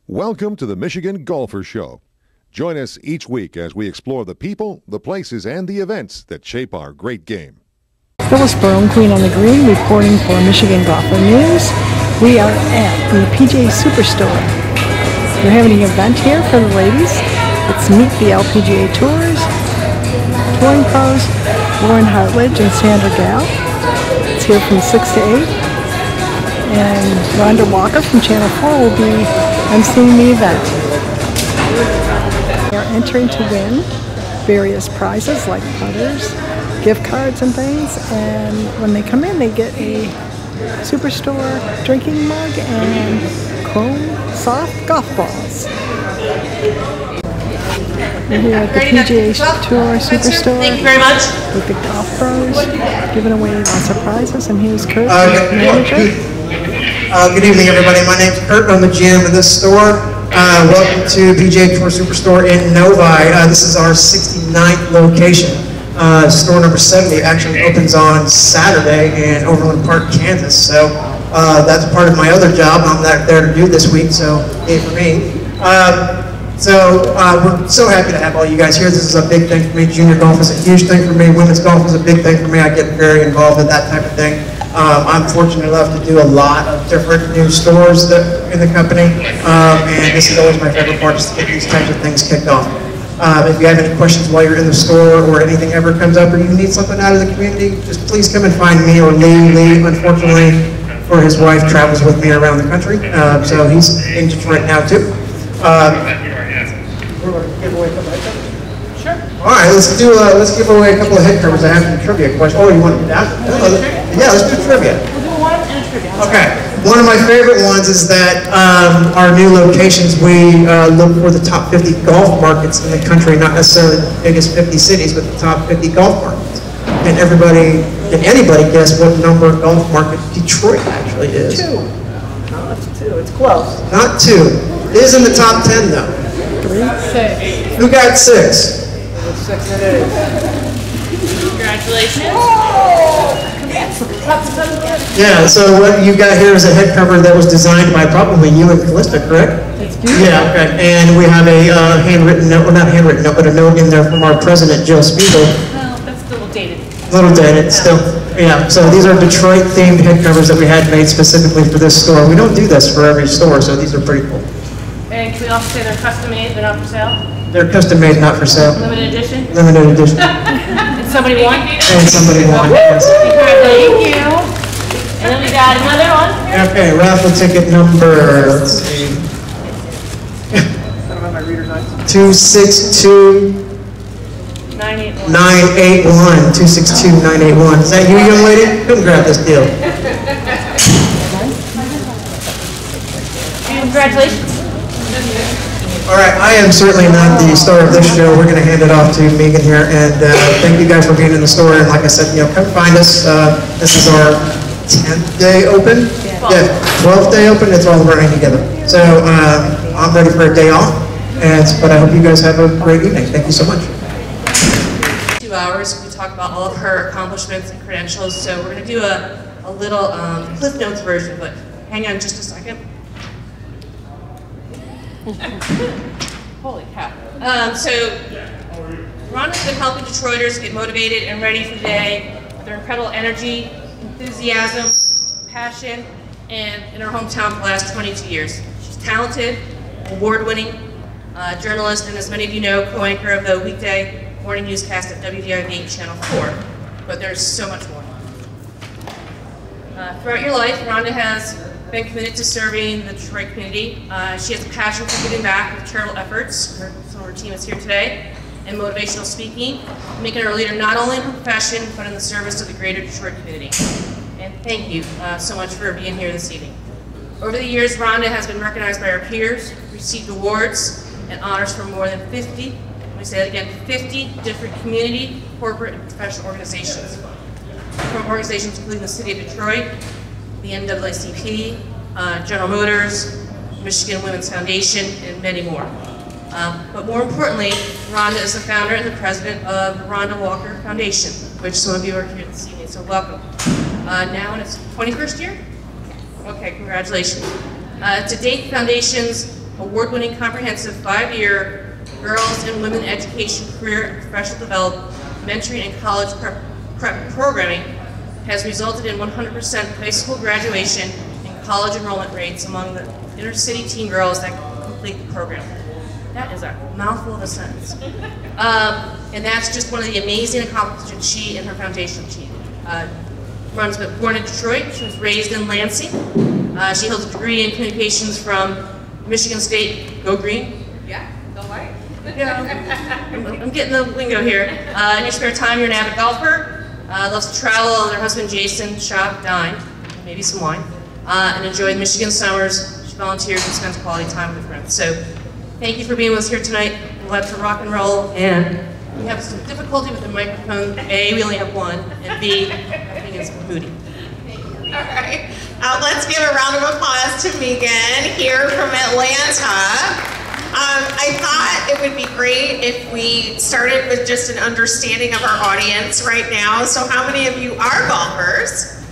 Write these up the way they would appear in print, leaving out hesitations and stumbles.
Welcome to the Michigan Golfer Show. Join us each week as we explore the people, the places, and the events that shape our great game. Phyllis Barone, Queen on the Green, reporting for Michigan Golfer News. We are at the PGA SuperStore. We're having an event here for the ladies. It's Meet the LPGA Tours, Touring Pros, Hartlage and Sandra. It's here from 6 to 8. And Rhonda from Channel 4 will be emceeing the event. They are entering to win various prizes like putters, gift cards and things, and when they come in they get a SuperStore drinking mug and chrome soft golf balls. We're here at the PGA Tour SuperStore. Thank you very much. With the golf pros, giving away lots of prizes, and here's Kurt, the manager. Good evening, everybody. My name's Kurt. I'm the GM of this store. Welcome to PGA Tour SuperStore in Novi. This is our 69th location. Store number 70 actually opens on Saturday in Overland Park, Kansas. So that's part of my other job. I'm not there to do this week, so yay for me. We're so happy to have all you guys here. This is a big thing for me. Junior golf is a huge thing for me. Women's golf is a big thing for me. I get very involved in that type of thing. I'm fortunate enough to do a lot of different new stores in the company, and this is always my favorite part, is to get these types of things kicked off. If you have any questions while you're in the store or anything ever comes up or you need something out of the community, just please come and find me or Lee. Lee, unfortunately, for his wife, travels with me around the country, so he's in Detroit now too. We're going to give away a couple of head covers? Sure. All right, let's give away a couple of head covers. I have some trivia questions. Oh, you want to do that? Yeah, let's do trivia. We'll do one and a trivia. Okay. One of my favorite ones is that our new locations, we look for the top 50 golf markets in the country, not necessarily the biggest 50 cities, but the top 50 golf markets. And can anybody guess what number golf market Detroit actually is? 2. No, it's 2. It's close. Not 2. It is in the top 10 though. 6. Who got 6? 6 it is. Congratulations. Yeah, so what you got here is a head cover that was designed by probably you and Callista, correct? It's beautiful. Yeah, okay. And we have a handwritten note, well not handwritten note, but a note in there from our president, Jill Spiegel. Well, that's a little dated. A little dated, still. Yeah, so these are Detroit-themed head covers that we had made specifically for this store. We don't do this for every store, so these are pretty cool. And can we also say they're custom made, they're not for sale? They're custom made, not for sale. Limited edition? Limited edition. And somebody won? And somebody won, yes. Thank you. And then we got another one. Okay, raffle ticket number, let's see. 262-981. 262-981. Is that you, young lady? Come grab this deal. Congratulations. All right, I am certainly not the star of this show. We're going to hand it off to Megan here, and thank you guys for being in the store. And like I said, come find us. This is our 10th day open. Yeah, 12th day open. It's all running together. So I'm ready for a day off, but I hope you guys have a great evening. Thank you so much. 2 hours, we talk about all of her accomplishments and credentials. So we're going to do a little Cliff Notes version, but hang on just a second. Holy cow. So Rhonda's been helping Detroiters get motivated and ready for the day with their incredible energy, enthusiasm, passion, and in her hometown for the last 22 years. She's talented, award-winning journalist, and as many of you know, co-anchor of the weekday morning newscast at WDIV Channel 4. But there's so much more. Throughout your life, Rhonda has been committed to serving the Detroit community. She has a passion for giving back with charitable efforts. Some of her team is here today, and motivational speaking, making her a leader not only in her profession, but in the service of the greater Detroit community. And thank you so much for being here this evening. Over the years, Rhonda has been recognized by her peers, received awards and honors from more than 50, let me say that again, 50 different community, corporate, and professional organizations. From organizations including the City of Detroit, the NAACP, General Motors, Michigan Women's Foundation, and many more. But more importantly, Rhonda is the founder and the president of the Rhonda Walker Foundation, which some of you are here this evening, so welcome. Now in its 21st year? Okay, congratulations. To date, the foundation's award-winning comprehensive 5-year girls and women education, career and professional development, mentoring and college prep programming has resulted in 100% high school graduation and college enrollment rates among the inner city teen girls that complete the program. That is a mouthful of a sentence. And that's just one of the amazing accomplishments she and her foundation achieved. Rhonda's born in Detroit. She was raised in Lansing. She holds a degree in communications from Michigan State. Go Green. Yeah, go white. Yeah, I'm getting the lingo here. In your spare time, you're an avid golfer. Loves to travel with her husband Jason, shop, dine, maybe some wine, and enjoy the Michigan summers. She volunteers and spends quality time with her friends. So thank you for being with us here tonight. We'll have to rock and roll, and we have some difficulty with the microphone. A, we only have one, and B, I think it's moody. All right, let's give a round of applause to Megan here from Atlanta. I thought it would be great if we started with just an understanding of our audience right now. So how many of you are golfers?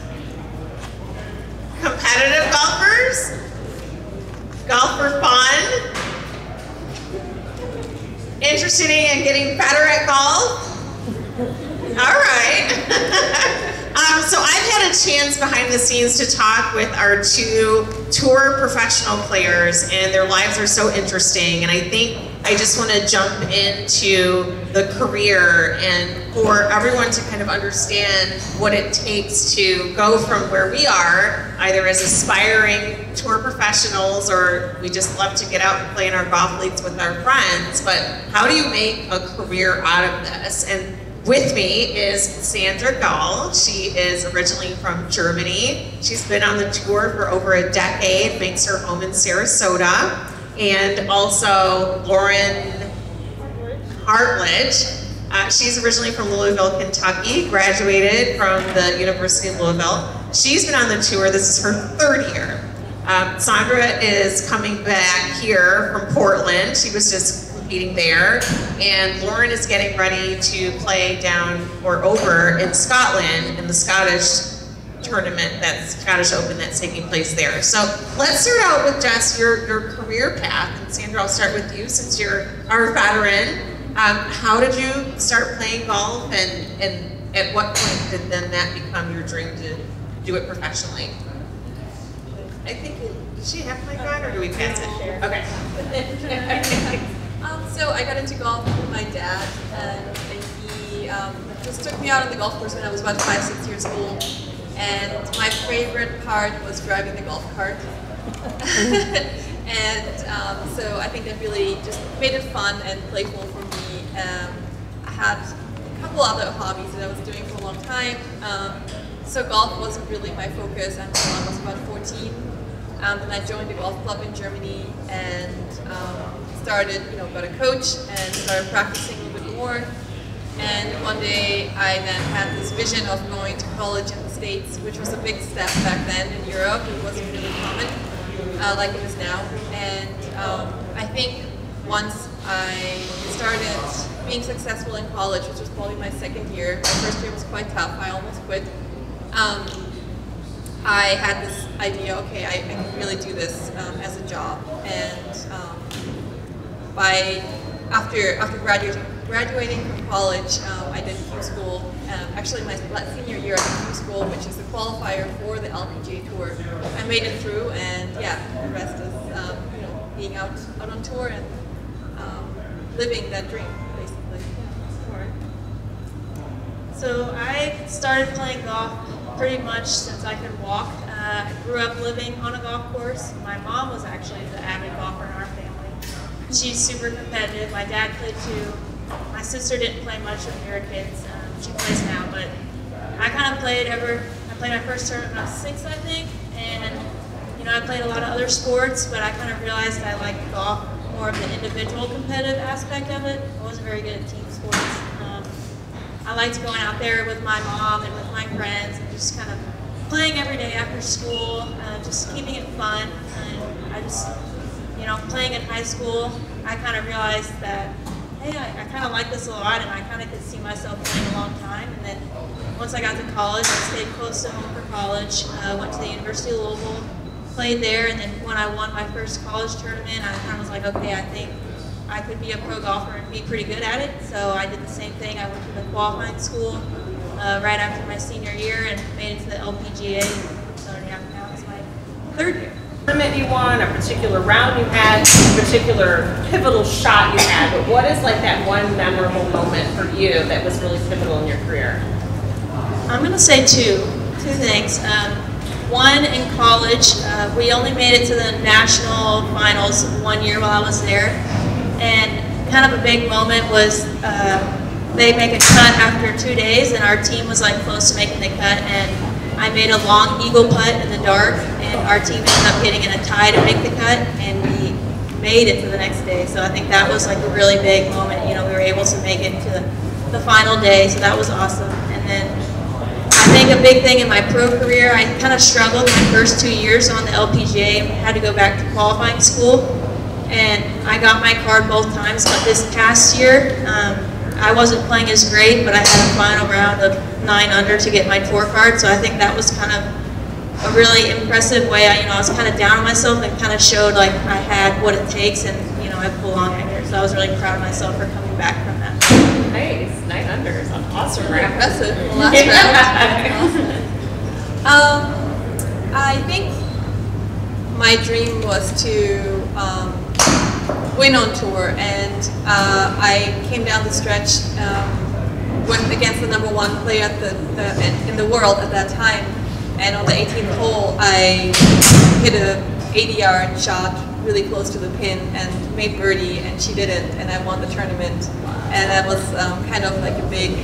Competitive golfers? Golf for fun? Interested in getting better at golf? All right. So I've had a chance behind the scenes to talk with our 2 tour professional players, and their lives are so interesting, and I think I just want to jump into the career and for everyone to kind of understand what it takes to go from where we are, either as aspiring tour professionals or we just love to get out and play in our golf leagues with our friends, but how do you make a career out of this? And with me is Sandra Gall. She is originally from Germany. She's been on the tour for over a decade, makes her home in Sarasota. And also Lauren Hartlage. She's originally from Louisville, Kentucky, graduated from the University of Louisville. She's been on the tour, this is her 3rd year. Sandra is coming back here from Portland. She was just competing there, and Lauren is getting ready to play down or over in Scotland in the Scottish tournament, that Scottish Open that's taking place there. So let's start out with just your career path. And Sandra, I'll start with you since you're our veteran. How did you start playing golf, and at what point did then that become your dream to do it professionally? I think, does she have my guide or do we pass it? Okay. So I got into golf with my dad, and he just took me out on the golf course when I was about 5-6 years old. And my favorite part was driving the golf cart. And so I think that really just made it fun and playful for me. I had a couple other hobbies that I was doing for a long time. So golf wasn't really my focus until I was about 14. Then I joined a golf club in Germany and started, got a coach and started practicing a little bit more. And one day I then had this vision of going to college in the States, which was a big step back then in Europe. It wasn't really common like it is now. And I think once I started being successful in college, which was probably my 2nd year, my 1st year was quite tough, I almost quit. I had this idea, okay, I can really do this as a job. And after graduating from college, I did Q school. Actually, my senior year I did Q school, which is a qualifier for the LPGA Tour. I made it through, and yeah, the rest is being out on tour and living that dream, basically. So I started playing golf pretty much since I could walk. I grew up living on a golf course. My mom was actually the avid golfer in our family. She's super competitive. My dad played too. My sister didn't play much when we were kids. She plays now, but I kind of played I played my first tournament when I was 6, I think, and I played a lot of other sports, but I kind of realized I liked golf more of the individual competitive aspect of it. I wasn't very good at team sports. I liked going out there with my mom and with my friends and just kind of playing every day after school, just keeping it fun. And I just, playing in high school, I kind of realized that, hey, I kind of like this a lot, and I kind of could see myself playing a long time. And then once I got to college, I stayed close to home for college. Went to the University of Louisville, played there, and then when I won my first college tournament, I kind of was like, okay, I think I could be a pro golfer and be pretty good at it. So I did the same thing. I went to the qualifying school right after my senior year and made it to the LPGA. So yeah, now it's my third year. Tournament you won, a particular round you had, a particular pivotal shot you had, but what is like that one memorable moment for you that was really pivotal in your career? I'm going to say two things. One, in college, we only made it to the national finals 1 year while I was there, and kind of a big moment was they make a cut after 2 days, and our team was like close to making the cut, and I made a long eagle putt in the dark, and our team ended up getting in a tie to make the cut, and we made it to the next day. So I think that was like a really big moment. You know, we were able to make it to the final day, so that was awesome. And then I think a big thing in my pro career, I kind of struggled my first 2 years on the LPGA and had to go back to qualifying school. And I got my card both times, but this past year, I wasn't playing as great, but I had a final round of 9 under to get my tour card. So I think that was kind of a really impressive way. I was kind of down on myself and kind of showed like I had what it takes, and I belong out here. So I was really proud of myself for coming back from that. Nice, 9 unders, awesome. Impressive. Well, last round. I think my dream was to win on tour, and I came down the stretch, went against the #1 player in the world at that time, and on the 18th hole I hit a 80-yard shot really close to the pin and made birdie, and she didn't, and I won the tournament. And that was kind of like a big,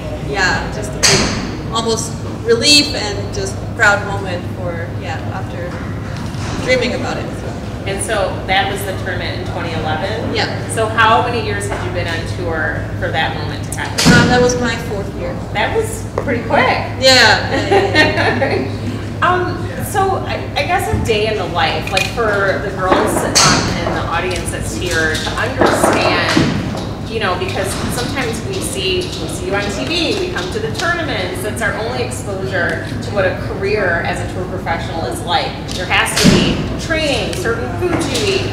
just a big, almost relief and just proud moment for, after dreaming about it. So. And so that was the tournament in 2011? Yeah. So how many years had you been on tour for that moment to happen? That was my 4th year. That was pretty quick. Yeah. So I guess a day in the life, like for the girls in the audience that's here to understand, because sometimes we see you on TV, we come to the tournaments, that's our only exposure to what a career as a tour professional is like. There has to be training, certain food to eat,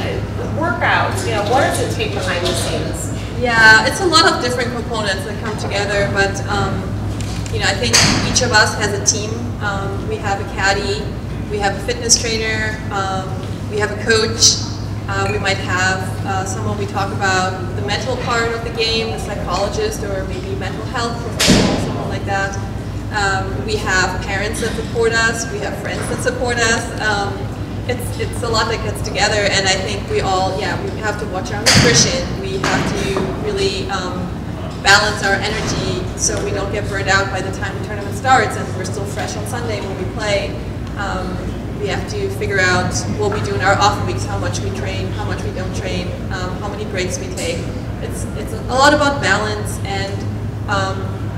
workouts, what does it take behind the scenes? Yeah, it's a lot of different components that come together, but I think each of us has a team. We have a caddy, we have a fitness trainer, we have a coach. We might have someone we talk about the mental part of the game, the psychologist, or maybe mental health professional, someone like that. We have parents that support us. We have friends that support us. It's a lot that gets together, and I think we all, we have to watch our nutrition. We have to really balance our energy so we don't get burned out by the time the tournament starts, and we're still fresh on Sunday when we play. We have to figure out what we do in our off weeks, how much we train, how much we don't train, how many breaks we take. It's a lot about balance and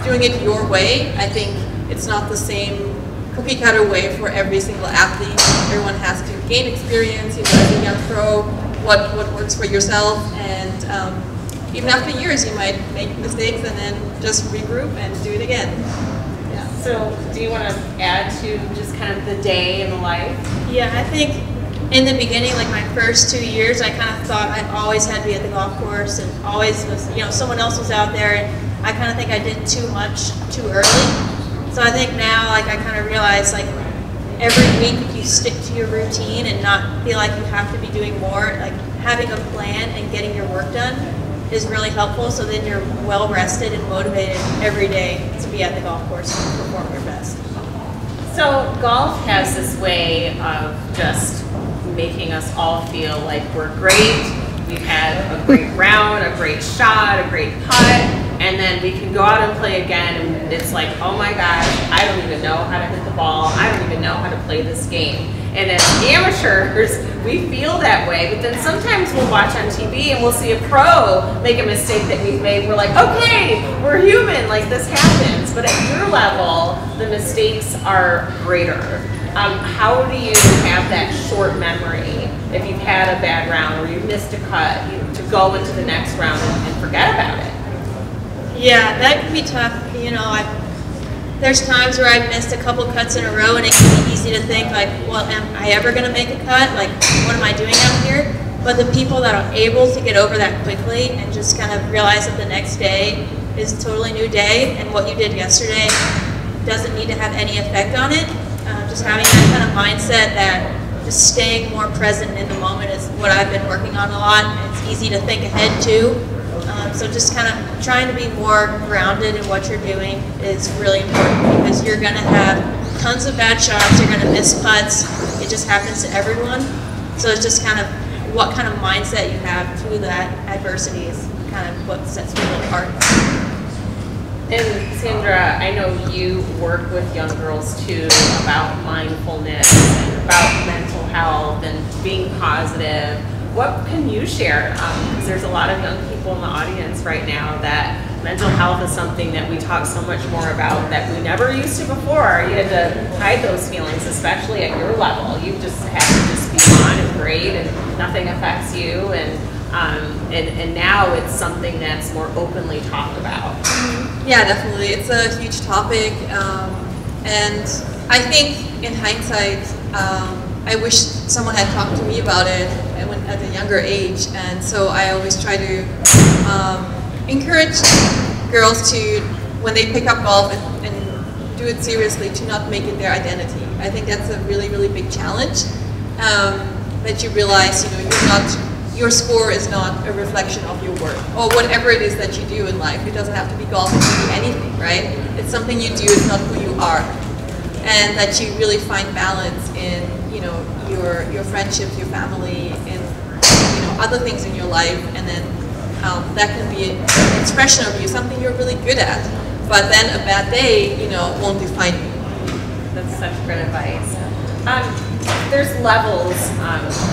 doing it your way. I think it's not the same cookie cutter way for every single athlete. Everyone has to gain experience, as a young pro, what works for yourself, and even after years you might make mistakes and then just regroup and do it again. So do you want to add to just kind of the day in the life? Yeah, I think in the beginning, like my first 2 years, I kind of thought I always had to be at the golf course and always was, someone else was out there, and I kind of think I did too much too early. So I think now, like I kind of realize, like every week if you stick to your routine and not feel like you have to be doing more, like having a plan and getting your work done is really helpful, so then you're well rested and motivated every day to be at the golf course and perform your best. So golf has this way of just making us all feel like we're great, we've had a great round, a great shot, a great putt, and then we can go out and play again and it's like, oh my gosh, I don't even know how to hit the ball, I don't even know how to play this game. And as amateurs, we feel that way, but then sometimes we'll watch on TV and we'll see a pro make a mistake that we've made. We're like, okay, we're human, like this happens. But at your level, the mistakes are greater. How do you have that short memory if you've had a bad round or you missed a cut, to go into the next round and forget about it? Yeah, that can be tough. there's times where I've missed a couple cuts in a row, and it can be easy to think like, well, am I ever going to make a cut? Like, what am I doing out here? But the people that are able to get over that quickly and just kind of realize that the next day is a totally new day, and what you did yesterday doesn't need to have any effect on it. Just having that kind of mindset that just staying more present in the moment is what I've been working on a lot. It's easy to think ahead too. So just kind of trying to be more grounded in what you're doing is really important, because you're going to have tons of bad shots, you're going to miss putts, it just happens to everyone. So it's just kind of what kind of mindset you have through that adversity is kind of what sets people apart. And Sandra, I know you work with young girls too about mindfulness and about mental health and being positive. What can you share? Because there's a lot of young people in the audience right now that mental health is something that we talk so much more about that we never used to before. You had to hide those feelings, especially at your level. You just have to just be on and great and nothing affects you. And now it's something that's more openly talked about. Yeah, definitely. It's a huge topic. And I think in hindsight, I wish someone had talked to me about it at a younger age, and so I always try to encourage girls to, when they pick up golf and do it seriously, to not make it their identity. I think that's a really, really big challenge, that you realize, your score is not a reflection of your work, or whatever it is that you do in life. It doesn't have to be golf, it can be anything, right? It's something you do, it's not who you are. And that you really find balance in, your friendships, your family, and other things in your life, and then that can be an expression of you, something you're really good at. But then a bad day, won't define you. That's such great advice. There's levels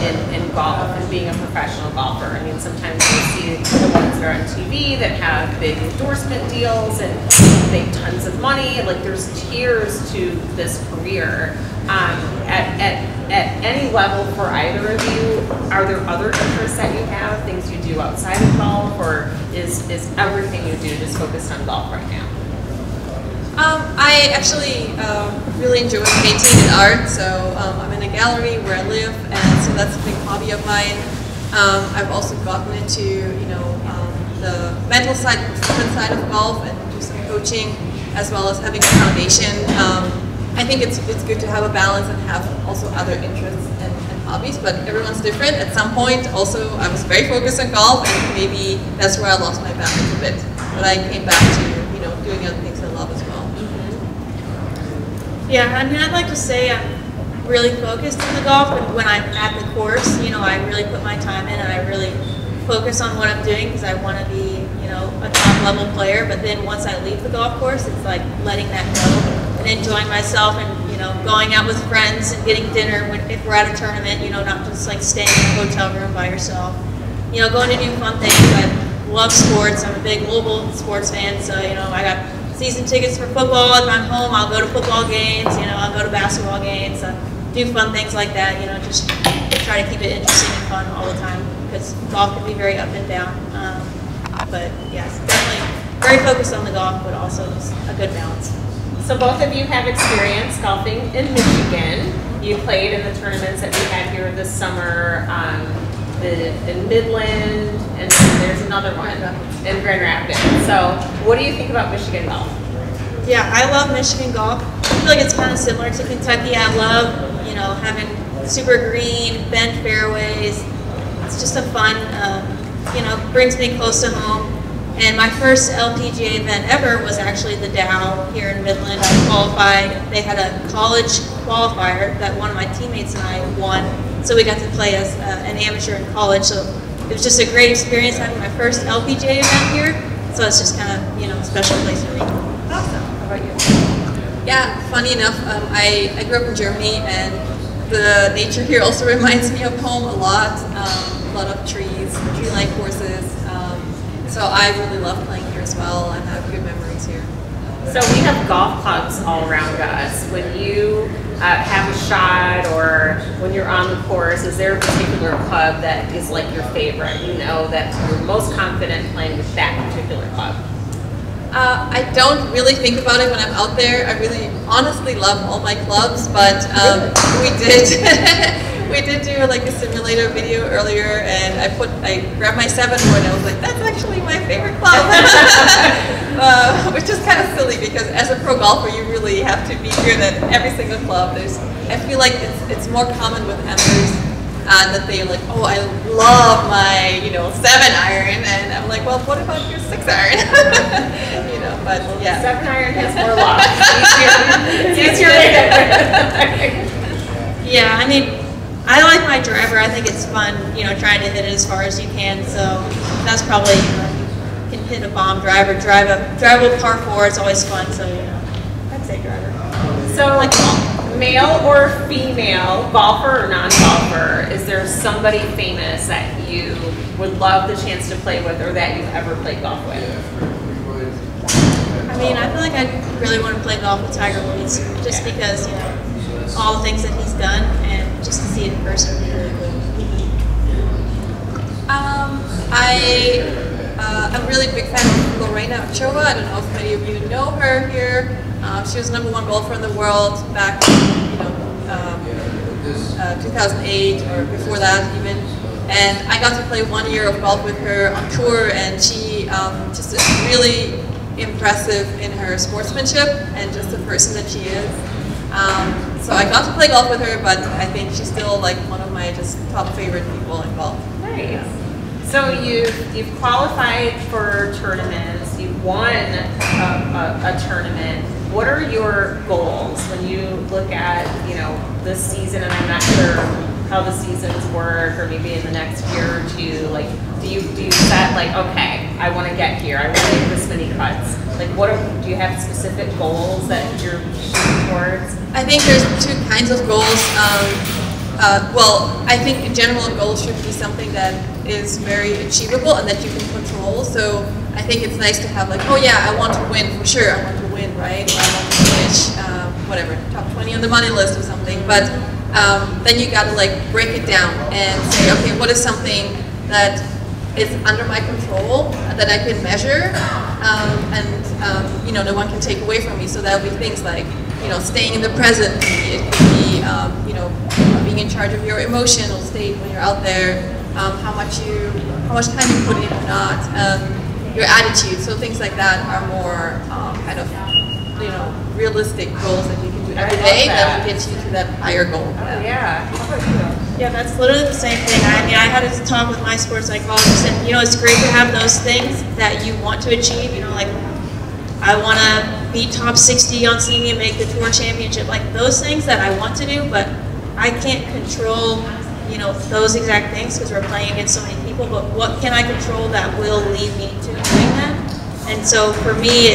in golf and being a professional golfer. I mean, sometimes you see the ones that are on TV that have big endorsement deals and make tons of money. Like, there's tiers to this career. At any level for either of you, are there other interests that you have, things you do outside of golf, or is everything you do just focused on golf right now? I actually really enjoy painting and art, so I'm in a gallery where I live, and so that's a big hobby of mine. I've also gotten into, the mental side, performance side of golf, and do some coaching, as well as having a foundation. I think it's good to have a balance and have also other interests and hobbies, but everyone's different. At some point, also, I was very focused on golf, and maybe that's where I lost my balance a bit. But I came back to, doing other things I love as well. Yeah, I mean, I'd like to say I'm really focused on the golf, but when I'm at the course, I really put my time in, and I really focus on what I'm doing, because I want to be, a top level player. But then once I leave the golf course, it's like letting that go and enjoying myself, and going out with friends and getting dinner if we're at a tournament, not just like staying in a hotel room by yourself. Going to do fun things. I love sports. I'm a big global sports fan, so I got season tickets for football. If I'm home, I'll go to football games, I'll go to basketball games, do fun things like that, just try to keep it interesting and fun all the time, because golf can be very up and down. But yes, definitely very focused on the golf, but also just a good balance. So both of you have experience golfing in Michigan. You played in the tournaments that we had here this summer, in Midland, and then there's another one in Grand Rapids. So what do you think about Michigan golf? Yeah, I love Michigan golf. I feel like it's kind of similar to Kentucky. I love, having super green, bent fairways. It's just a fun, brings me close to home. And my first LPGA event ever was actually the Dow here in Midland. I qualified. They had a college qualifier that one of my teammates and I won. So we got to play as an amateur in college. So it was just a great experience having my first LPGA event here. So it's just kind of, a special place for me. Awesome. How about you? Yeah, funny enough, I grew up in Germany, and the nature here also reminds me of home a lot. A lot of trees, tree-lined courses. So I really love playing here as well, and have good memories here. So we have golf clubs all around us. When you have a shot, or when you're on the course, is there a particular club that is like your favorite? That you're most confident playing with that particular club? I don't really think about it when I'm out there. I really honestly love all my clubs, but we did we did do like a simulator video earlier, and I grabbed my 7-wood and I was like, that's actually my favorite club. Which is kind of silly because as a pro golfer you really have to be good at every single club. I feel like it's more common with amateurs that they're like, oh, I love my 7-iron, and I'm like, well, what about your 6-iron? But yeah, 7-iron has more luck. It's easier. Yeah, I mean, I like my driver. I think it's fun, trying to hit it as far as you can. So that's probably, you can hit a bomb driver, drive a par 4. It's always fun. So I'd say driver. So like male or female, golfer or non-golfer, is there somebody famous that you would love the chance to play with, or that you've ever played golf with? I mean, I feel like I really want to play golf with Tiger Woods, just because all the things that he's done, and just to see it in person would be really cool. I'm a really big fan of Lorena Ochoa. I don't know if many of you know her here. She was #1 golfer in the world back in 2008 or before that even. And I got to play 1 year of golf with her on tour, and she just is really impressive in her sportsmanship and just the person that she is. So I got to play golf with her, but I think she's still like one of my just top favorite people in golf. Nice. So you've qualified for tournaments. You've won a tournament. What are your goals when you look at this season? And I'm not sure how the seasons work, or maybe in the next year or two. Like, do you set like, okay, I want to get here. I want to make this many cuts. Like, do you have specific goals that you're shooting towards? I think there's 2 kinds of goals. Well, I think in general a goal should be something that is very achievable and that you can control. So I think it's nice to have like, oh yeah, I want to win for sure. I want to win, right? Or I want to finish, whatever, top 20 on the money list or something. But then you got to like break it down and say, okay, what is something that is under my control, that I can measure, and no one can take away from me. So that'll be things like, staying in the present. It could be, being in charge of your emotional state when you're out there, how much time you put in or not, your attitude. So things like that are more kind of, realistic goals that you can do every day that will get you to that higher goal. Oh, yeah. How about you? Yeah, that's literally the same thing. I mean, I had a talk with my sports psychologist, and it's great to have those things that you want to achieve. Like I want to be top 60 on senior, make the tour championship, like those things that I want to do, but I can't control, those exact things because we're playing against so many people. But what can I control that will lead me to doing that? And so for me,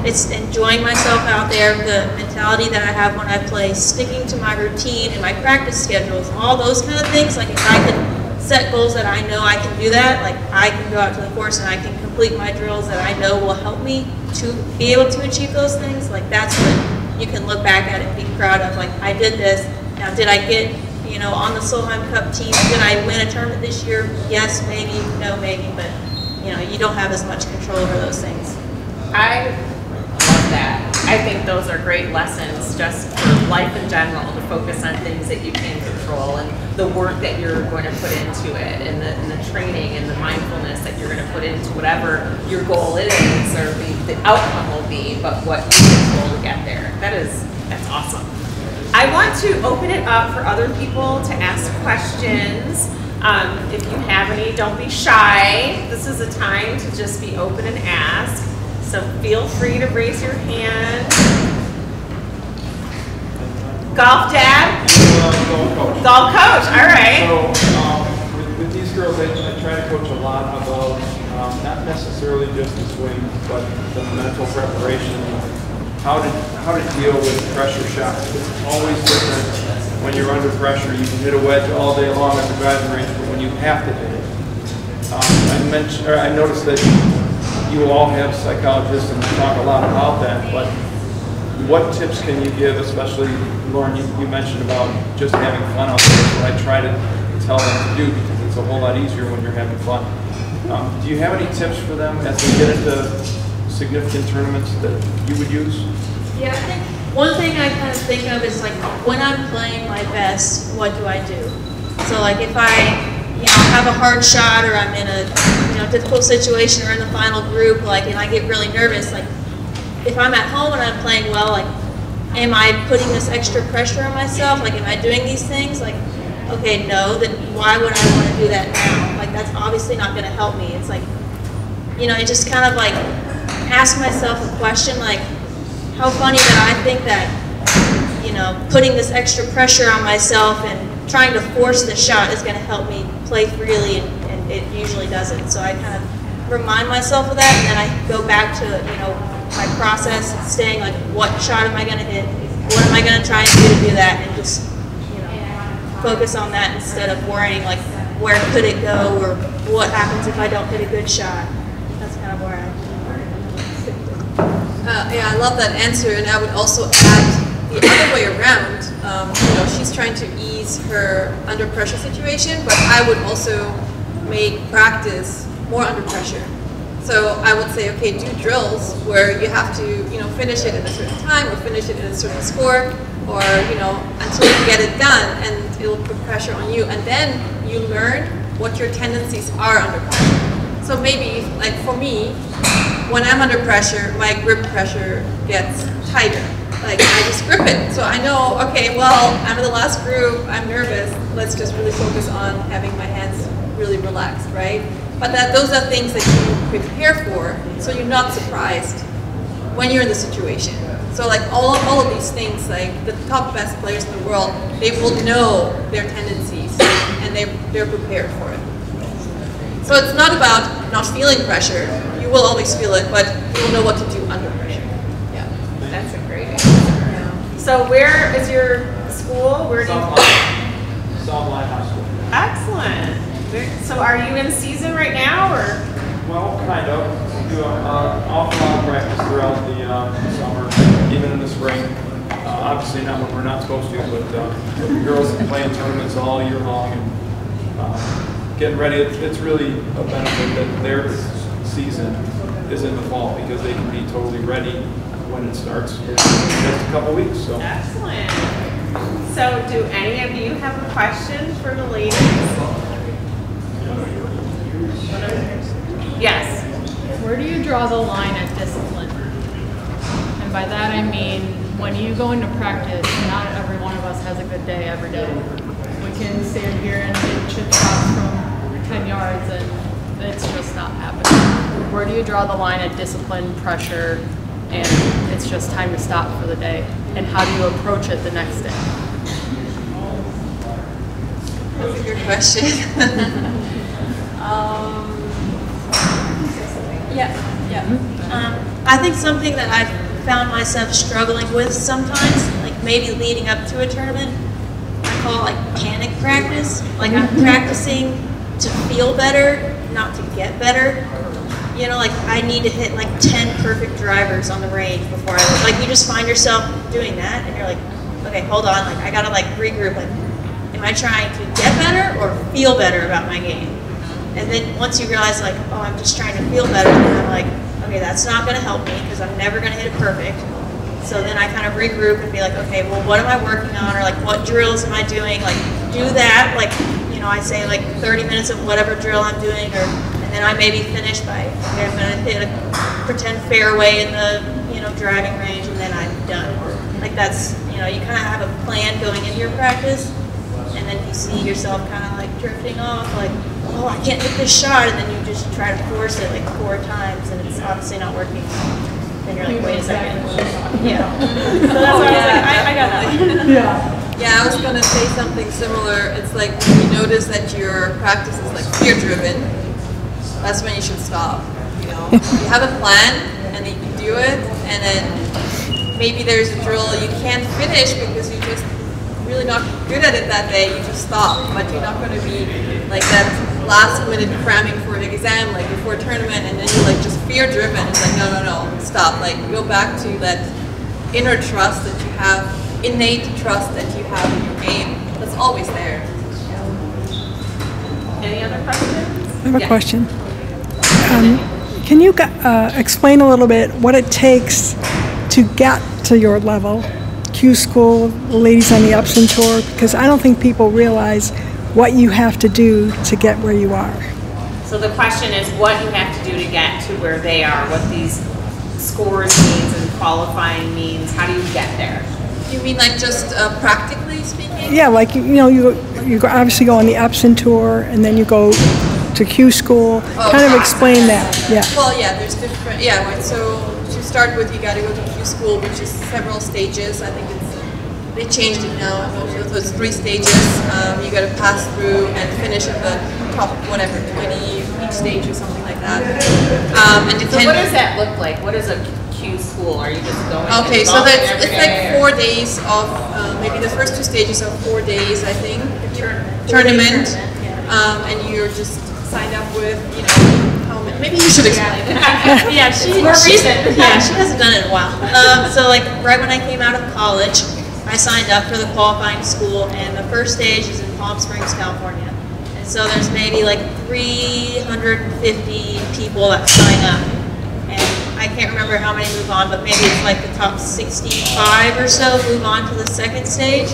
it's enjoying myself out there, the mentality that I have when I play, sticking to my routine and my practice schedules, all those kind of things. Like if I can set goals that I know I can do that, like I can go out to the course and I can complete my drills that I know will help me to be able to achieve those things, like that's what you can look back at and be proud of. Like I did this. Now did I get on the Solheim Cup team? Did I win a tournament this year? Yes, maybe, no, maybe, but you don't have as much control over those things. I love that. I think those are great lessons just for life in general, to focus on things that you can control and the work that you're going to put into it, and the training and the mindfulness that you're going to put into whatever your goal is, or the outcome will be, but what you control to get there. That's awesome. I want to open it up for other people to ask questions. If you have any, don't be shy. This is a time to just be open and ask. So feel free to raise your hand. Golf dad? Golf coach. Golf coach, all right. So with these girls, I try to coach a lot about not necessarily just the swing, but the mental preparation, how to deal with pressure shots. It's always different when you're under pressure. You can hit a wedge all day long at the driving range, but when you have to hit it. I noticed that you all have psychologists and talk a lot about that, but what tips can you give, especially, Lauren, you mentioned about just having fun out there. That's what I try to tell them to do, because it's a whole lot easier when you're having fun. Do you have any tips for them as they get into significant tournaments that you would use? Yeah, I think one thing I kind of think of is like when I'm playing my best, what do I do? So like if I, have a hard shot or I'm in a, difficult situation or in the final group, like, and I get really nervous, like if I'm at home and I'm playing well, like, am I putting this extra pressure on myself? Like, am I doing these things? Like, okay, no, then why would I want to do that now? Like, that's obviously not going to help me. It's like, I just kind of like ask myself a question, like, how funny that I think that, putting this extra pressure on myself and trying to force the shot is going to help me play freely, and it usually doesn't. So I kind of remind myself of that, and then I go back to, my process, staying like, what shot am I going to hit? What am I going to try and do that? And just, focus on that instead of worrying like, where could it go or what happens if I don't hit a good shot. That's kind of where yeah, I love that answer, and I would also add the other way around. She's trying to ease her under pressure situation, but I would also make practice more under pressure. So I would say, okay, do drills where you have to, finish it in a certain time or finish it in a certain score, or, until you get it done, and it'll put pressure on you, and then you learn what your tendencies are under pressure. So maybe, like for me, when I'm under pressure, my grip pressure gets tighter. Like, I just grip it. So I know, okay, well, I'm in the last group, I'm nervous, let's just really focus on having my hands really relaxed, right? But those are things that you prepare for, so you're not surprised when you're in the situation. So like all of these things, like the top best players in the world, they will know their tendencies, and they're prepared for it. So it's not about not feeling pressure. You will always feel it, but you will know what to do under pressure. Yeah, that's a great answer. Yeah. So where is your school? Where do you? Southline High School. Excellent. So are you in season right now, or? Well, kind of. We do an awful lot of practice throughout the summer, even in the spring. Obviously not when we're not supposed to, but the girls play in tournaments all year long and getting ready. It's really a benefit that their season is in the fall, because they can be totally ready when it starts in just a couple weeks. So. Excellent. So do any of you have a question for the ladies? Yes. Where do you draw the line at discipline? And by that I mean, when you go into practice, not every one of us has a good day every day. We can stand here and hit chip shots from 10 yards and it's just not happening. Where do you draw the line at discipline, pressure, and it's just time to stop for the day? And how do you approach it the next day? That's a good question. I think something that I've found myself struggling with sometimes, like maybe leading up to a tournament, I call like panic practice. Like I'm practicing to feel better, not to get better. Like I need to hit like 10 perfect drivers on the range before you just find yourself doing that and you're like, okay, hold on, like I gotta like regroup, like am I trying to get better or feel better about my game? And then once you realize like, oh, I'm just trying to feel better, then I'm like, okay, that's not gonna help me because I'm never gonna hit it perfect. So then I kind of regroup and be like, okay, well, what am I working on? Or like, what drills am I doing? Like, do that, like, I say like 30 minutes of whatever drill I'm doing, and then I maybe finish by, okay, I'm gonna hit a pretend fairway in the, driving range, and then I'm done. Like that's, you kind of have a plan going into your practice, and then you see yourself kind of like drifting off, like, oh, I can't hit this shot, and then you just try to force it like 4 times, and it's obviously not working. Then you're like, wait a second. Yeah. So that's why I was like, I got that. Yeah. Yeah, I was going to say something similar. It's like when you notice that your practice is like fear-driven, that's when you should stop. You have a plan, and then you do it, and then maybe there's a drill you can't finish because you just really not good at it that day, you just stop. But you're not going to be like that last minute cramming for an exam, like before a tournament, and then you're like just fear driven. It's like, no, stop. Like go back to that inner trust that you have, innate trust that you have in your game. That's always there. Any other questions? I have a question. Can you explain a little bit what it takes to get to your level, Q School, the ladies on the Epson Tour? Because I don't think people realize what you have to do to get where you are. So the question is what you have to do to get to where they are, what these scores means and qualifying means. How do you get there? You mean like just practically speaking? Yeah, like you obviously go on the Epson Tour and then you go to Q School. Kind of explain that. Yeah. Well, yeah, there's different. Yeah, right. So to start with, you got to go to Q School, which is several stages. I think they changed it now. So it's 3 stages. You got to pass through and finish at the top, whatever, 20 each stage or something like that. So what does that look like? What is a Q School? Are you just going? Okay, so it's like 4 days of maybe the first 2 stages are 4 days, I think. Tournament, and you're just signed up with, you know, how many, maybe you should explain it. Yeah, she hasn't done it in a while. So like right when I came out of college, I signed up for the qualifying school, and the first stage is in Palm Springs, California. And so there's maybe like 350 people that sign up. And I can't remember how many move on, but maybe it's like the top 65 or so move on to the second stage.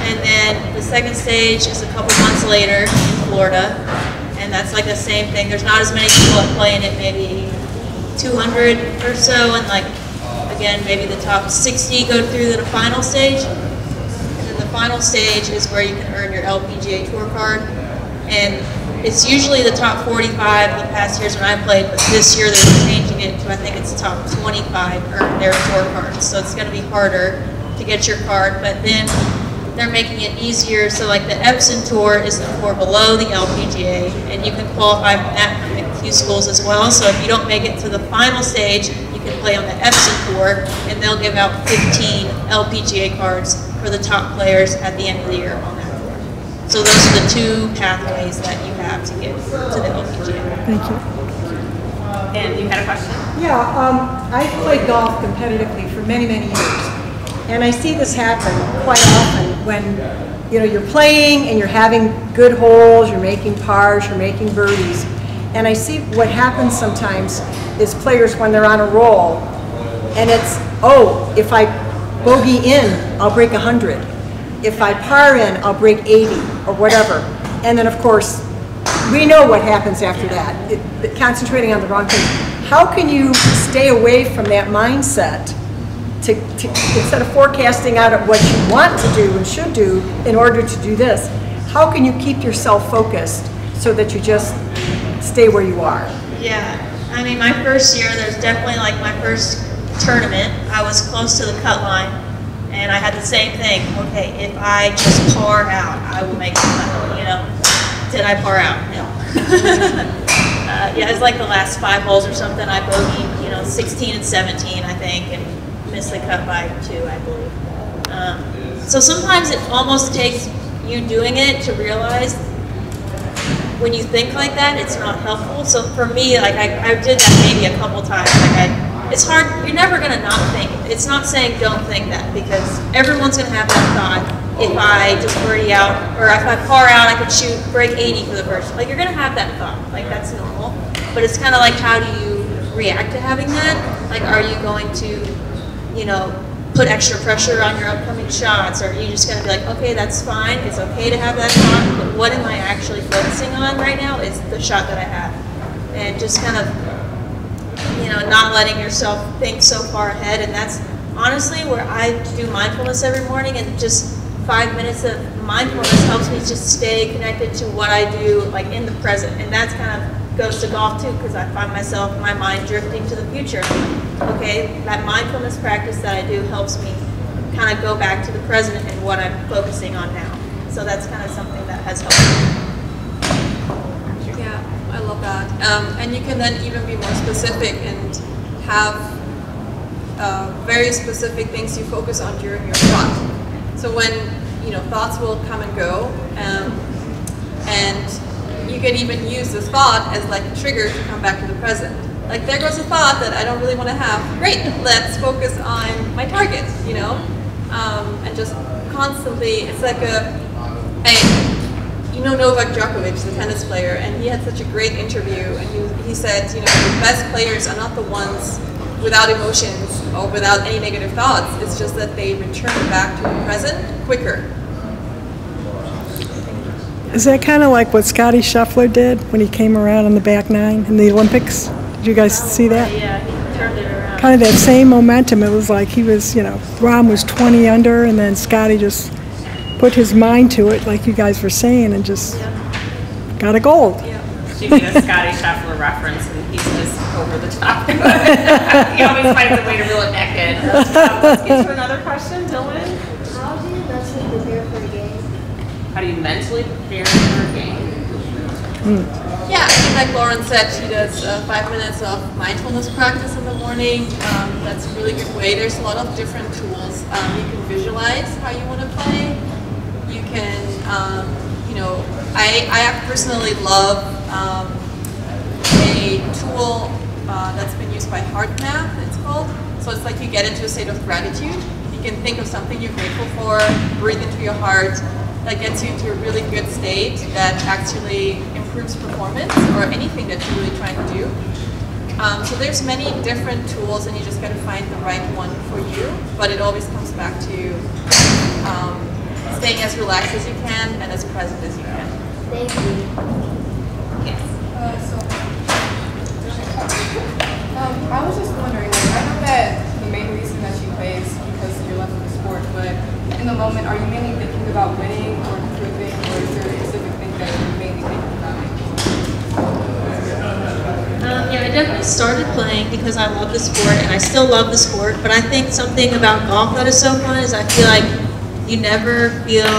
And then the second stage is a couple months later in Florida. And that's like the same thing. There's not as many people that play in it, maybe 200 or so, and like, again, maybe the top 60 go through to the final stage. And then the final stage is where you can earn your LPGA Tour card. And it's usually the top 45 the past years when I played, but this year they're changing it to, I think it's top 25 earn their tour cards. So it's going to be harder to get your card, but then they're making it easier. So like the Epson Tour is the tour below the LPGA, and you can qualify from that from the Q Schools as well. So if you don't make it to the final stage, you can play on the Epson Tour, and they'll give out 15 LPGA cards for the top players at the end of the year on that tour. So those are the 2 pathways that you have to get to the LPGA. Thank you. And you had a question? Yeah, I played golf competitively for many, many years. And I see this happen quite often when, you know, you're playing and you're having good holes, you're making pars, you're making birdies. And I see what happens sometimes is players when they're on a roll, and it's, oh, if I bogey in, I'll break 100. If I par in, I'll break 80 or whatever. And then of course, we know what happens after that, concentrating on the wrong thing. How can you stay away from that mindset to instead of forecasting out at what you want to do and should do in order to do this, how can you keep yourself focused so that you just stay where you are? Yeah, I mean, my first year, there's definitely like my first tournament, I was close to the cut line, and I had the same thing. Okay, if I just par out, I will make the cut, you know. Did I par out? No. Yeah, it's like the last 5 holes or something, I bogeyed, you know, 16 and 17, I think, and missed the cut by 2, I believe. So sometimes it almost takes you doing it to realize when you think like that, it's not helpful. So for me, like I did that maybe a couple times. Like it's hard, you're never gonna not think. It's not saying don't think that, because everyone's gonna have that thought. If I just birdie out, or if I par out, I could break 80 for the first. Like you're gonna have that thought, like that's normal. But it's kind of like, how do you react to having that? Like, are you going to, you know, put extra pressure on your upcoming shots, or are you just going to be like, okay, that's fine, it's okay to have that shot, but what am I actually focusing on right now is the shot that I have. And just kind of, you know, not letting yourself think so far ahead. And that's honestly where I do mindfulness every morning, and just 5 minutes of mindfulness helps me just stay connected to what I do, like in the present. And that's kind of goes to golf too, because I find myself, my mind drifting to the future. Okay, that mindfulness practice that I do helps me kind of go back to the present and what I'm focusing on now. So that's kind of something that has helped me. Yeah, I love that. And you can then even be more specific and have very specific things you focus on during your shot. So when, you know, thoughts will come and go, and you can even use this thought as like a trigger to come back to the present. Like, there goes a thought that I don't really want to have. Great, let's focus on my target, you know? And just constantly, it's like a, hey, you know Novak Djokovic, the tennis player, and he had such a great interview, and he said, you know, the best players are not the ones without emotions or without any negative thoughts. It's just that they return back to the present quicker. Is that kind of like what Scotty Scheffler did when he came around on the back nine in the Olympics? Did you guys see that? Yeah, he turned it around. Kind of that same momentum. It was like he was, you know, Rahm was 20 under, and then Scotty just put his mind to it, like you guys were saying, and just got a gold. She made a Scotty Scheffler reference, and he's just over the top. He always finds a way to reel it back in. Let's get to another question, Dylan. How do you mentally prepare for a game? How do you mentally prepare for a game? Yeah, I think like Lauren said, she does 5 minutes of mindfulness practice in the morning. That's a really good way. There's a lot of different tools. You can visualize how you want to play. You can, you know, I personally love a tool that's been used by HeartMath, it's called. So it's like you get into a state of gratitude. You can think of something you're grateful for, breathe into your heart. That gets you to a really good state that actually improves performance or anything that you're really trying to do. So there's many different tools, and you just got to find the right one for you. But it always comes back to staying as relaxed as you can and as present as you can. Thank you. Yes. I was just wondering, like, I know that the main reason that you play is because you're love of the sport, but in the moment, are you mainly thinking about winning or improving, or is there a specific thing that you're mainly thinking about? Yeah, I definitely started playing because I love the sport, and I still love the sport, but I think something about golf that is so fun is I feel like you never feel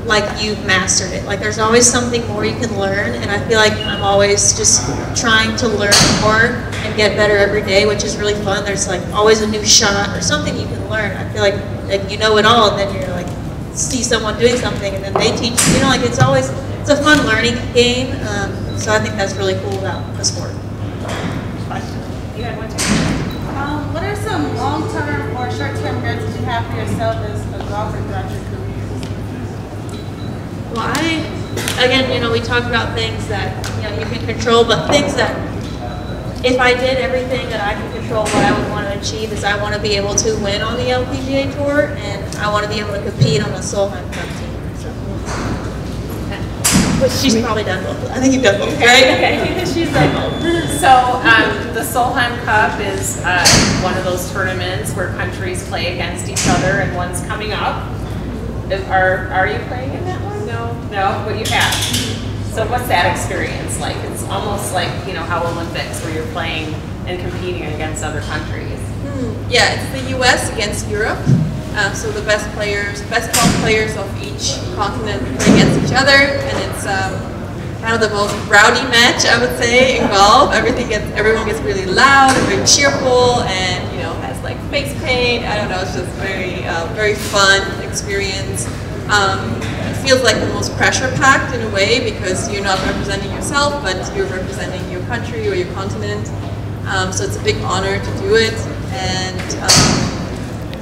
like you've mastered it. Like there's always something more you can learn, and I feel like I'm always just trying to learn more and get better every day, which is really fun. There's like always a new shot or something you can learn. I feel like you know it all, and then you're like see someone doing something, and then they teach you. You know, like it's a fun learning game. So I think that's really cool about the sport. You had one too. What are some long-term or short-term goals that you have for yourself as a golfer throughout your career? Well, again, you know, we talk about things that, you know, you can control, but things that, if I did everything that I can control, what I would want to achieve is I want to be able to win on the LPGA Tour, and I want to be able to compete on the Solheim Cup team. But she's probably done both. I think you've done both, right? Okay, she's done both. So the Solheim Cup is one of those tournaments where countries play against each other, and one's coming up. Are you playing in that one? No, but you have. So what's that experience like? It's almost like, you know, how Olympics, where you're playing and competing against other countries. Yeah, it's the U.S. against Europe. So the best 12 players of each continent play against each other, and it's kind of the most rowdy match, I would say, in golf. Everyone gets really loud and very cheerful, and you know, has like face paint. I don't know, it's just very fun experience. It feels like the most pressure-packed in a way because you're not representing yourself, but you're representing your country or your continent. So it's a big honor to do it, and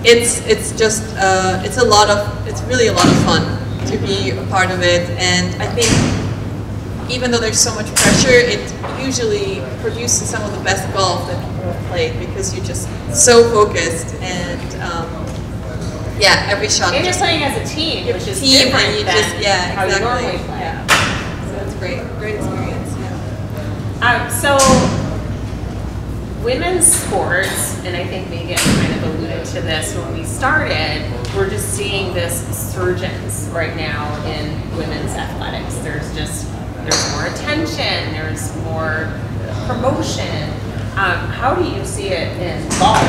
it's really a lot of fun to be a part of it. And I think even though there's so much pressure, it usually produces some of the best golf that people have played because you're just so focused, and yeah, every shot. And you're playing as a team, which is different than how you normally play. Yeah. So it's great experience. Yeah. So women's sports, and I think Megan kind of alluded to this when we started, we're just seeing this surgence right now in women's athletics. There's more attention, there's more promotion. How do you see it in golf?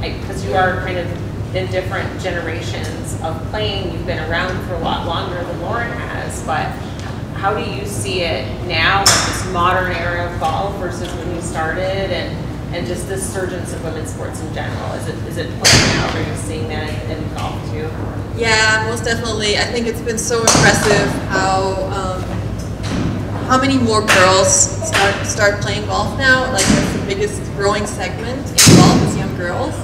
Because you are kind of in different generations of playing. You've been around for a lot longer than Lauren has, but how do you see it now in this modern era of golf versus when you started, and just this surgence of women's sports in general? Is it playing out? Are you seeing that in golf too? Yeah, most definitely. I think it's been so impressive how many more girls start playing golf now. Like that's the biggest growing segment in golf is young girls.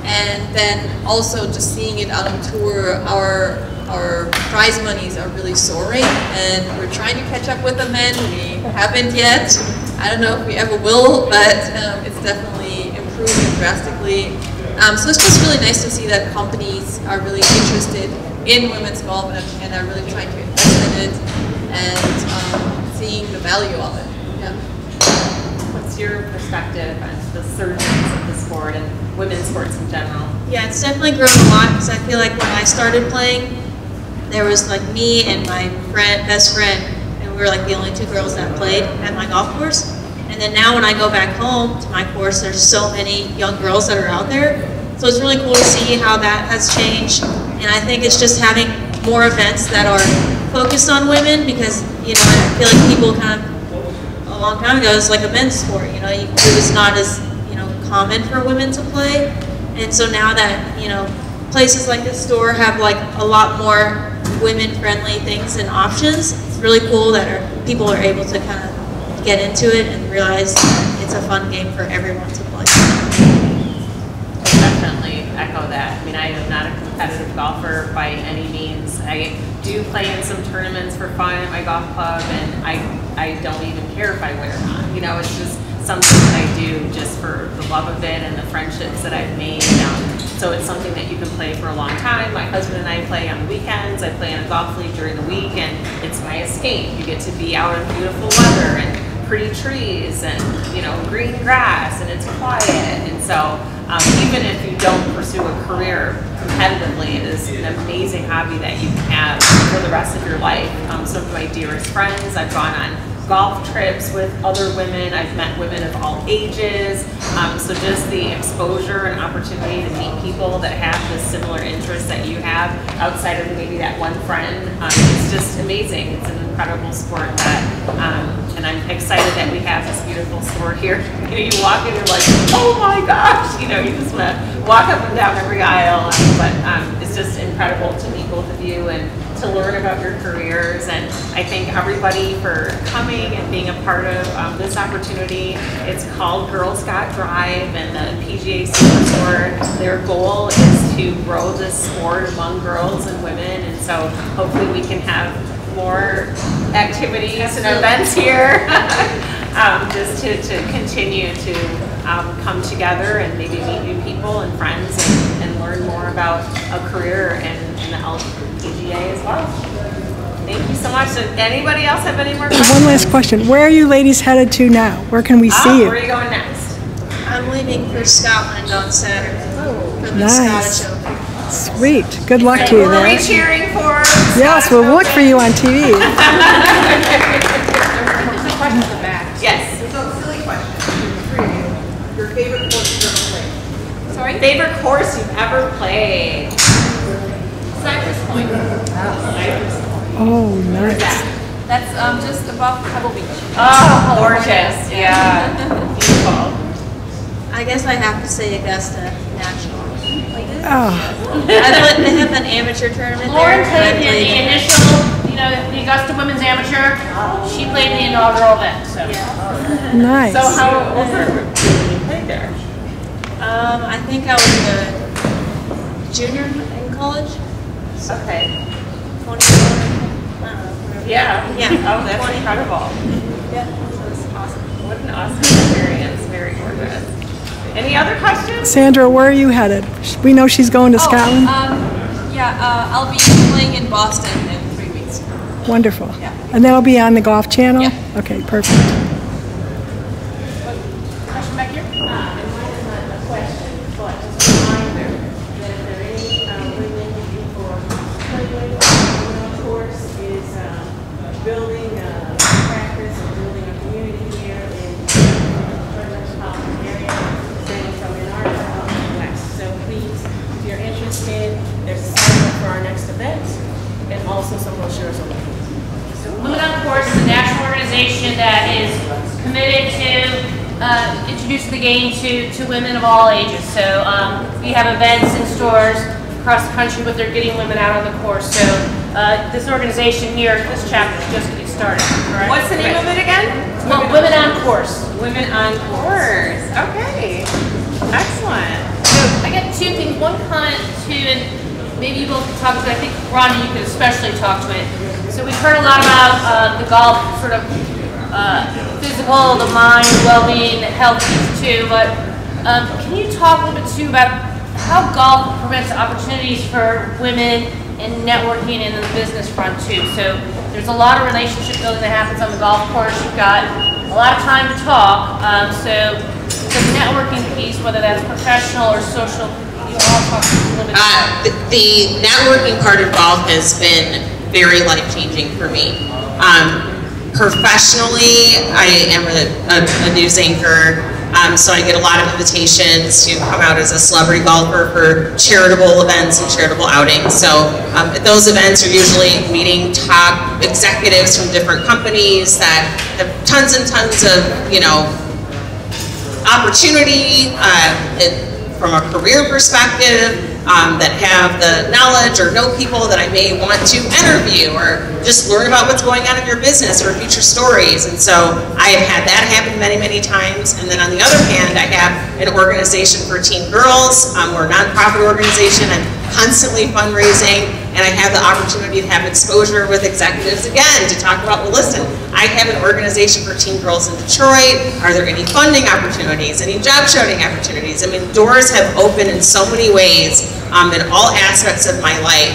And then also just seeing it out on tour, our our prize monies are really soaring, and we're trying to catch up with the men. We haven't yet. I don't know if we ever will, but it's definitely improving drastically. So it's just really nice to see that companies are really interested in women's golf and are really trying to invest in it and seeing the value of it. Yeah. What's your perspective on the surgence of the sport and women's sports in general? Yeah, it's definitely grown a lot because I feel like when I started playing, there was like me and my best friend, and we were like the only two girls that played at my golf course. And then now when I go back home to my course, there's so many young girls that are out there. So it's really cool to see how that has changed. And I think it's just having more events that are focused on women because, you know, I feel like people kind of, a long time ago, it was like a men's sport. You know, it was not as, you know, common for women to play. And so now that, you know, places like this store have like a lot more women-friendly things and options, it's really cool that people are able to kind of get into it and realize that it's a fun game for everyone to play. Definitely echo that. I mean, I am not a competitive golfer by any means. I do play in some tournaments for fun at my golf club, and I don't even care if I win or not. You know, it's just something that I do just for the love of it and the friendships that I've made. So it's something that you can play for a long time. My husband and I play on the weekends. I play in a golf league during the week, and it's my escape. You get to be out in beautiful weather and pretty trees and, you know, green grass, and it's quiet. And so even if you don't pursue a career competitively, it is an amazing hobby that you can have for the rest of your life. Some of my dearest friends, I've gone on golf trips with other women. I've met women of all ages. So just the exposure and opportunity to meet people that have the similar interests that you have outside of maybe that one friend, it's just amazing. It's an incredible sport that, and I'm excited that we have this beautiful store here. You know, you walk in, you're like, oh my gosh, you know, you just want to walk up and down every aisle. But it's just incredible to meet both of you and to learn about your careers, and I thank everybody for coming and being a part of this opportunity. It's called Girl Scout Drive, and the PGA SuperStore, their goal is to grow this sport among girls and women, and so hopefully we can have more activities and events here just to continue to come together and maybe meet new people and friends and learn more about a career in the PGA as well. Thank you so much. Does anybody else have any more questions? One last question. Where are you ladies headed to now? Where can we see you? Where are you going next? I'm leaving for Scotland on Saturday for the Nice. Scottish Open. Sweet. Good luck to you Who are there. we cheering for? Yes, we'll look for you on TV. There's a question in the back. Yes. It's a silly question. Your favorite course you've ever played? Sorry? Favorite course you've ever played? Cypress Point. Oh, nice. That's just above Pebble Beach. Oh, gorgeous. Yeah. Beautiful. I guess I have to say Augusta National. Oh. They have an amateur tournament Lauren there. played in the initial, you know, the Augusta Women's Amateur. She played in the inaugural event. So. Nice. So how old were you when you played there? I think I was a junior in college. Okay. 21. Yeah. Yeah. Oh, that's incredible. Yeah, that was awesome. What an awesome experience. Very gorgeous. Any other questions? Sandra, where are you headed? We know she's going to Scotland. I'll be playing in Boston in 3 weeks. Wonderful. Yeah. And that'll be on the Golf Channel? Yeah. Okay, perfect. Question back here? It might not a question, but just a reminder that if there are any women looking for play with, of course, is building practice and building a community here in the metropolitan area, staying from Ann Arbor up west. So please, if you're interested, there's a sign up for our next event and also some brochures on the Women on Course is a national organization that is committed to introducing the game to women of all ages. So we have events in stores across the country, but they're getting women out on the course. So this organization here, this chapter is just getting started. Correct? What's the name of it again? Well, Women on Course. Women on Course. Okay. Excellent. So I got two things. One comment to, and maybe you both could talk to it. I think, Rhonda, you could especially talk to it. So we've heard a lot about the golf sort of physical, the mind, well-being, the health piece too, but can you talk a little bit too about how golf prevents opportunities for women and networking in the business front too? So there's a lot of relationship building that happens on the golf course. You've got a lot of time to talk. So the networking piece, whether that's professional or social, you all talk a little bit about the networking part of golf has been very life-changing for me. Professionally, I am a news anchor, so I get a lot of invitations to come out as a celebrity golfer for charitable events and charitable outings. So those events are usually meeting top executives from different companies that have tons and tons of, opportunity from a career perspective, that have the knowledge or know people that I may want to interview or just learn about what's going on in your business or future stories. And so I have had that happen many, many times. And then on the other hand, I have an organization for teen girls. We're a nonprofit organization. I'm constantly fundraising, and I have the opportunity to have exposure with executives again to talk about, well, listen, I have an organization for teen girls in Detroit. Are there any funding opportunities, any job shadowing opportunities? I mean, doors have opened in so many ways in all aspects of my life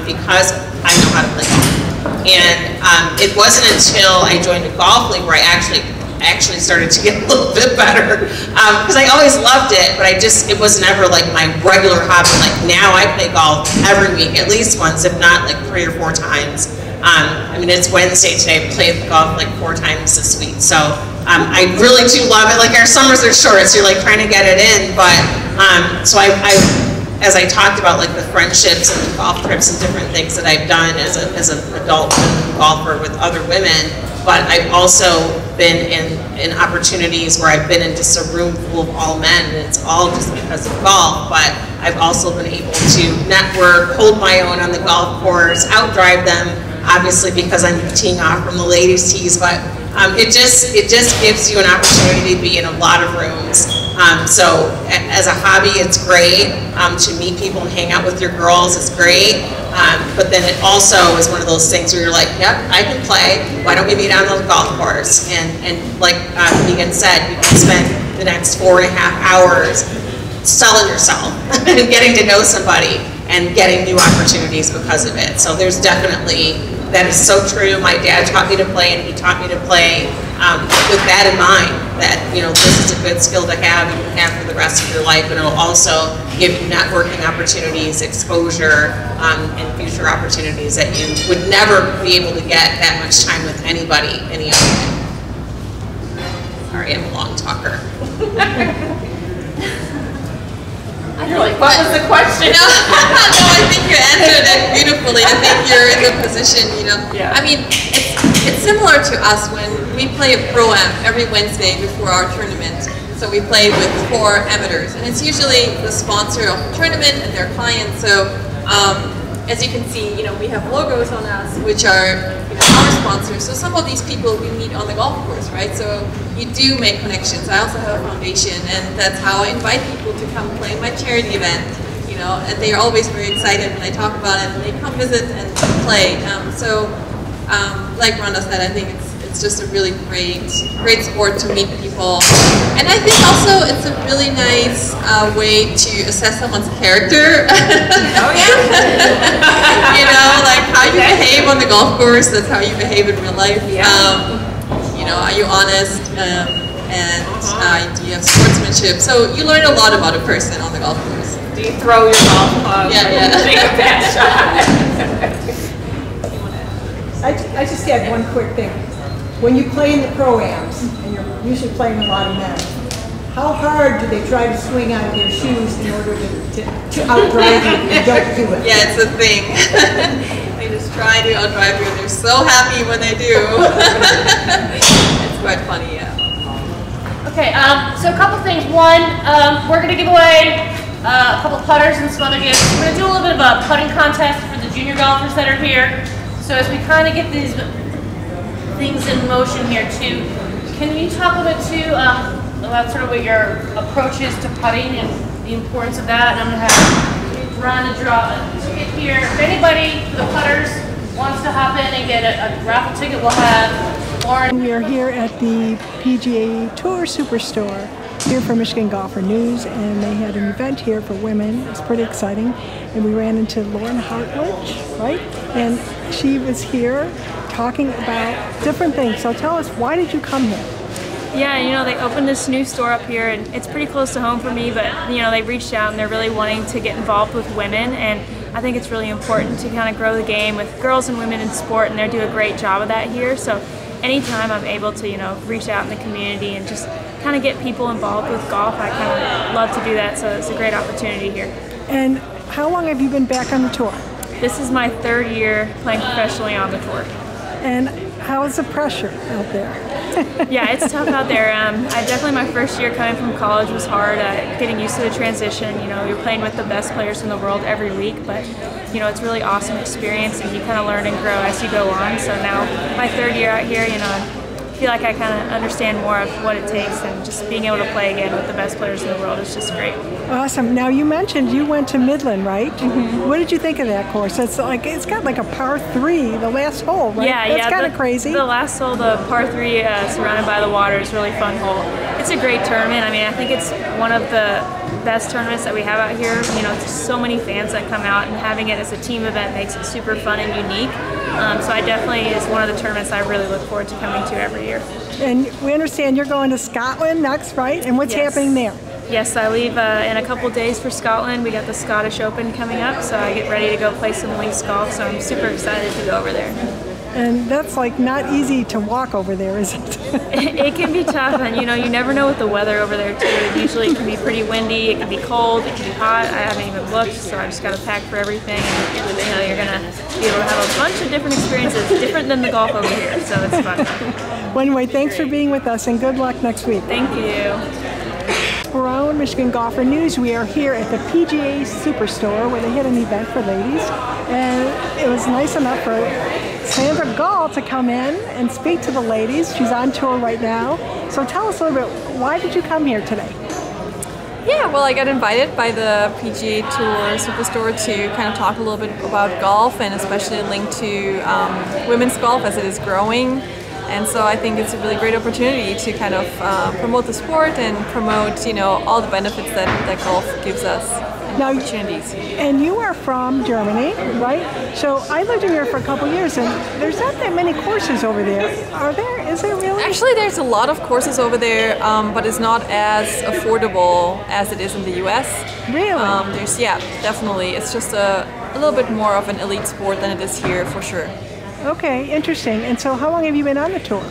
because I know how to play golf. And it wasn't until I joined a golf league where I actually started to get a little bit better because I always loved it, but it was never like my regular hobby. Like now I play golf every week, at least once, if not like 3 or 4 times. I mean, it's Wednesday today. I played golf like 4 times this week. So I really do love it. Like our summers are short, so you're like trying to get it in. But so as I talked about like the friendships and the golf trips and different things that I've done as an adult golfer with other women, but I've also been in opportunities where I've been in just a room full of all men, and it's all just because of golf. But I've also been able to network, hold my own on the golf course, outdrive them, obviously because I'm teeing off from the ladies' tees, but it just gives you an opportunity to be in a lot of rooms. So as a hobby, it's great to meet people and hang out with your girls. It's great, but then it also is one of those things where you're like, yep, I can play. Why don't we meet on the golf course? And like Megan said, you can spend the next 4.5 hours selling yourself and getting to know somebody and getting new opportunities because of it. So there's definitely, that is so true. My dad taught me to play, and he taught me to play with that in mind, that this is a good skill to have, you can have for the rest of your life, and it'll also give you networking opportunities, exposure, and future opportunities that you would never be able to get that much time with anybody any other way. Sorry, I'm a long talker. You're like, what was the question? No, I think you answered it beautifully. I think you're in the position, Yeah. I mean, it's similar to us when we play a pro-am every Wednesday before our tournament. So we play with 4 amateurs, and it's usually the sponsor of the tournament and their clients. So as you can see, we have logos on us, which are our sponsors. So some of these people we meet on the golf course, right? So you do make connections. I also have a foundation, and that's how I invite people to come play my charity event. And they are always very excited when I talk about it, and they come visit and play. Like Rhonda said, I think it's just a really great sport to meet people. And I think also it's a really nice way to assess someone's character. Oh yeah. Like how you behave on the golf course, that's how you behave in real life. Yeah. Are you honest? And do you have sportsmanship? So you learn a lot about a person on the golf course. Do you throw your golf club? Yeah. Take a bad shot. I just had one quick thing. When you play in the pro-ams, and you're usually playing a lot of men, how hard do they try to swing out of their shoes in order to outdrive you if you don't do it? Yeah, it's a thing. They just try to outdrive you, and they're so happy when they do. It's quite funny, yeah. Okay, so a couple things. One, we're going to give away a couple putters and some other gifts. We're going to do a little bit of a putting contest for the junior golfers that are here. So as we kind of get these things in motion here too, can you talk a bit too about sort of what your approach is to putting and the importance of that? And I'm going to have Rhonda draw a ticket here. If anybody, the putters, wants to hop in and get a raffle ticket, we'll have Lauren. We are here at the PGA Tour Superstore here for Michigan Golfer News, and they had an event here for women. It's pretty exciting. And we ran into Lauren Hartlage, right? And she was here talking about different things. So tell us, why did you come here? Yeah, you know, they opened this new store up here, and it's pretty close to home for me, but, you know, they reached out and they're really wanting to get involved with women, and I think it's really important to kind of grow the game with girls and women in sport, and they do a great job of that here. So anytime I'm able to, you know, reach out in the community and just kind of get people involved with golf, I kind of love to do that, so it's a great opportunity here. And how long have you been back on the tour? This is my 3rd year playing professionally on the tour. And how is the pressure out there? Yeah, it's tough out there. My first year coming from college was hard, getting used to the transition. You know, you're playing with the best players in the world every week, but, you know, it's a really awesome experience, and you kind of learn and grow as you go on. So now, my 3rd year out here, you know, I feel like I kind of understand more of what it takes, and just being able to play again with the best players in the world is just great. Awesome. Now, you mentioned you went to Midland, right? Mm-hmm. What did you think of that course? It's got like a par 3, the last hole, right? Yeah, That's kind of crazy. The last hole, the par 3 surrounded by the water, is a really fun hole. It's a great tournament. I mean, I think it's one of the best tournaments that we have out here. You know, it's so many fans that come out, and having it as a team event makes it super fun and unique. So I definitely is one of the tournaments I really look forward to coming to every year. And we understand you're going to Scotland next, right? And what's happening there? Yes, I leave in a couple days for Scotland. We got the Scottish Open coming up, so I get ready to go play some links golf, so I'm super excited to go over there. And that's like not easy to walk over there, is it? It can be tough, and you know, you never know with the weather over there too. Usually it can be pretty windy, it can be cold, it can be hot. I haven't even looked, so I just got to pack for everything. And you know, you're gonna be able to have a bunch of different experiences, different than the golf over here, so it's fun. Well, anyway, thanks for being with us, and good luck next week. Thank you. Barone, Michigan Golfer News. We are here at the PGA Superstore where they had an event for ladies, and it was nice enough for Sandra to come in and speak to the ladies. She's on tour right now. So tell us a little bit, why did you come here today? Yeah, well, I got invited by the PGA Tour Superstore to kind of talk a little bit about golf, and especially linked to women's golf as it is growing. And so I think it's a really great opportunity to kind of promote the sport and promote, you know, all the benefits that golf gives us. Now, opportunities. And you are from Germany, right? So I lived in here for a couple years, and there's not that many courses over there. Are there? Is there really? Actually, there's a lot of courses over there, but it's not as affordable as it is in the U.S. Really? Yeah, definitely. It's just a little bit more of an elite sport than it is here, for sure. Okay, interesting. And so how long have you been on the tour?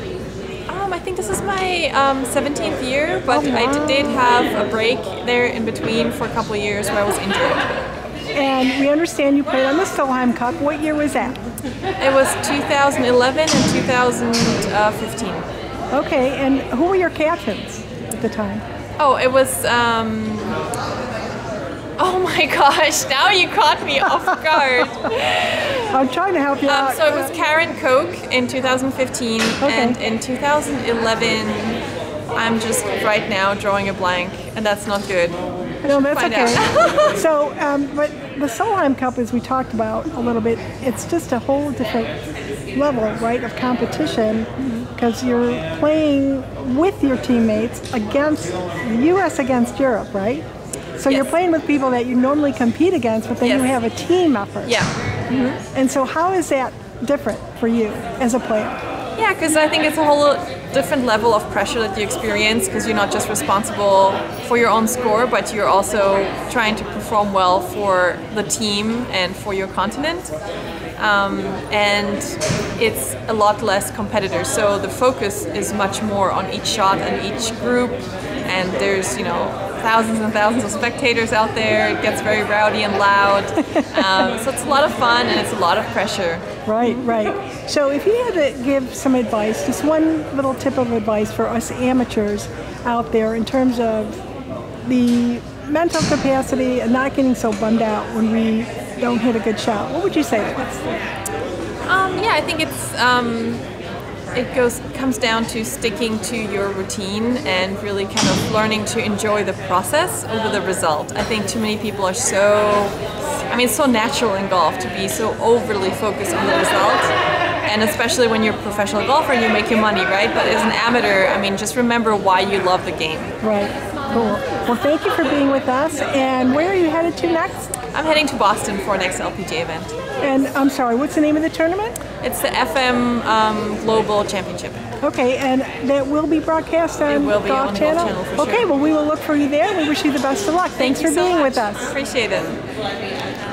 I think this is my 17th year, but I did have a break there in between for a couple of years where I was injured. And we understand you played on the Solheim Cup. What year was that? It was 2011 and 2015. Okay, and who were your captains at the time? Oh, it was... Oh my gosh, now you caught me off guard. I'm trying to help you out. So it was Karen Koch in 2015, and in 2011, I'm just right now drawing a blank, and that's not good. No, that's okay. So, but the Solheim Cup, as we talked about a little bit, it's just a whole different level, right, of competition, because you're playing with your teammates against the U.S. against Europe, right? So you're playing with people that you normally compete against, but then you have a team effort. Yeah. And so how is that different for you as a player? Yeah, because I think it's a whole different level of pressure that you experience, because you're not just responsible for your own score, but you're also trying to perform well for the team and for your continent. And it's a lot less competitors, so the focus is much more on each shot and each group, and there's, you know, thousands and thousands of spectators out there. It gets very rowdy and loud, so it's a lot of fun and it's a lot of pressure. Right, right. So if you had to give some advice, just one little tip of advice for us amateurs out there in terms of the mental capacity and not getting so bummed out when we don't hit a good shot, what would you say to us? Yeah, I think it comes down to sticking to your routine and really kind of learning to enjoy the process over the result. I think too many people are so I mean, it's so natural in golf to be so overly focused on the result. And especially when you're a professional golfer and you make your money, right? But as an amateur, I mean, just remember why you love the game. Right. Cool. Well, thank you for being with us. And where are you headed to next? I'm heading to Boston for next LPGA event. And I'm sorry, what's the name of the tournament? It's the FM Global Championship. Okay, and that will be broadcast on Golf Channel? For okay, sure. well, we will look for you there. We wish you the best of luck. Thanks for being with us. Appreciate it.